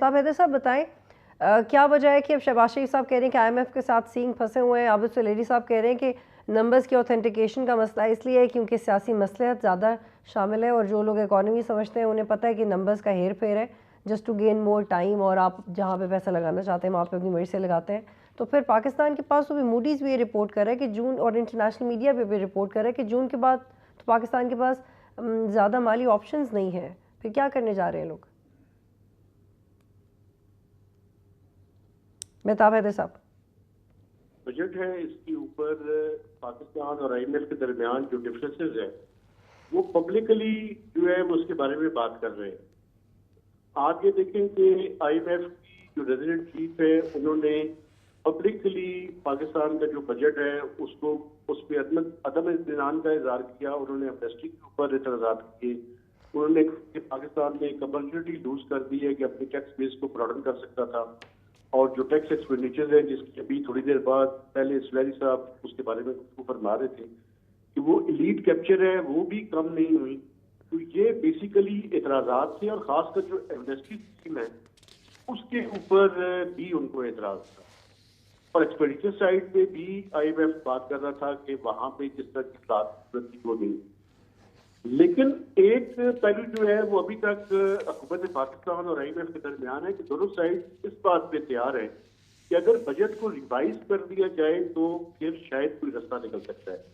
तो आप हैदर साहब बताएं क्या वजह है कि अब शहबाज शरीफ साहब कह रहे हैं कि आईएमएफ के साथ सींग फंसे हुए हैं। आबिद सुलेरी साहब कह रहे हैं कि नंबर्स की ऑथेंटिकेशन का मसला इसलिए है क्योंकि सियासी मसलहत ज़्यादा शामिल है और जो लोग इकॉनमी समझते हैं उन्हें पता है कि नंबर्स का हेर फेर है just to gain more time, और आप जहाँ पे पैसा लगाना चाहते हैं वहाँ पे अपनी मर्जी से लगाते हैं। तो फिर पाकिस्तान के पास तो भी मूडीज़ भी ये रिपोर्ट कर रहा है कि जून, और इंटरनेशनल मीडिया भी रिपोर्ट कर रहा है कि जून के बाद तो पाकिस्तान के पास ज़्यादा माली ऑप्शंस नहीं है। फिर क्या करने जा रहे हैं लोग? मेहताब हैदर साहब। बजट है, इसके ऊपर पाकिस्तान और आईएमएफ के दरमियान जो डिफरेंसेस है वो पब्लिकली जो है वो उसके बारे में बात कर रहे हैं। आप ये देखें कि आईएमएफ की जो रेजिडेंट चीफ है उन्होंने पब्लिकली पाकिस्तान का जो बजट है उसको उस पर अदम इत्मीनान का इजहार किया। उन्होंने एमनेस्टी के ऊपर एतराज़ात किए। उन्होंने पाकिस्तान ने एक अपॉर्चुनिटी लूज कर दी है कि अपनी टैक्स बेस को ब्रॉडन कर सकता था, और जो टैक्स एक्सपेंडिचर है जिसकी अभी थोड़ी देर बाद पहले सुलेरी साहब उसके बारे में फरमा रहे थे कि वो एलीट कैप्चर है वो भी कम नहीं हुई। तो ये बेसिकली एतराज़ात थे, और खासकर जो एमनेस्टी स्कीम है उसके ऊपर भी उनको एतराज था। और एक्सपेंडिचर साइड पे भी आईएमएफ बात कर रहा था कि वहां पे किस तरह की वृद्धि हो गई। लेकिन एक पहलू जो है वो अभी तक हुकूमत पाकिस्तान और आईएमएफ के दरमियान है कि दोनों साइड इस बात पे तैयार है कि अगर बजट को रिवाइज कर दिया जाए तो फिर शायद कोई रास्ता निकल सकता है।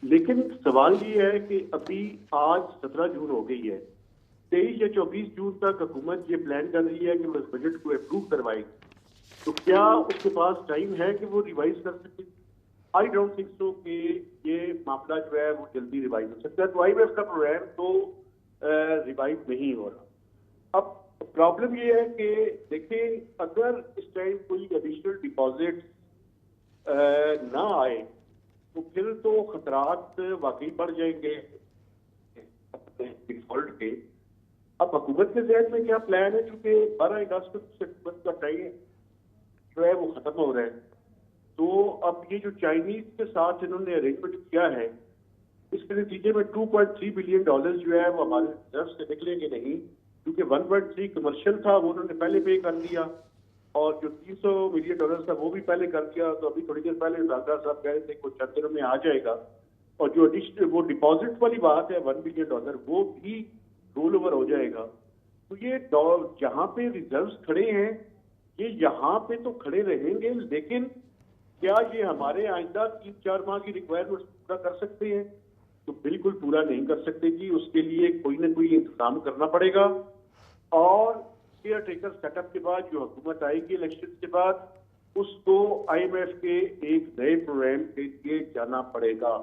लेकिन सवाल ये है कि अभी आज 17 जून हो गई है, 23 या 24 जून तक हुकूमत ये प्लान कर रही है कि वो इस बजट को अप्रूव करवाएगी। तो क्या उसके पास टाइम है कि वो रिवाइज कर सके? आई डोंट थिंक सो कि ये मामला जो है वो जल्दी रिवाइव हो सकता है। तो आईएमएफ का प्रोग्राम तो रिवाइव नहीं हो रहा। अब प्रॉब्लम ये है कि देखिए, अगर इस टाइम कोई एडिशनल डिपॉजिट ना आए तो फिर तो खतरात वाकई बढ़ जाएंगे डिफॉल्ट के। अब हुकूमत के जहन में क्या प्लान है? चूंकि 12 अगस्त से हुकूमत का टाइम जो है वो खत्म हो रहा है, तो अब ये जो चाइनीज के साथ इन्होंने अरेंजमेंट किया है इसके नतीजे में $2.3 बिलियन जो है वो हमारे रिजर्व से निकलेंगे नहीं, क्योंकि 1.3 कमर्शियल था वो उन्होंने पहले पे कर दिया, और जो $300 मिलियन था वो भी पहले कर दिया। तो अभी थोड़ी देर पहले राजा साहब कह रहे थे कुछ चंद दिनों में आ जाएगा। और जो एडिशनल वो डिपॉजिट वाली बात है $1 बिलियन वो भी रोल ओवर हो जाएगा। तो ये जहां पे रिजर्व्स खड़े हैं ये यहाँ पे तो खड़े रहेंगे, लेकिन क्या ये हमारे आइंदा 3-4 माह की रिक्वायरमेंट पूरा कर सकते हैं? तो बिल्कुल पूरा नहीं कर सकते जी। उसके लिए कोई ना कोई इंतजाम करना पड़ेगा, और केयर टेकर सेटअप के बाद जो हुकूमत आएगी इलेक्शन के बाद उसको आईएमएफ के एक नए प्रोग्राम के लिए जाना पड़ेगा।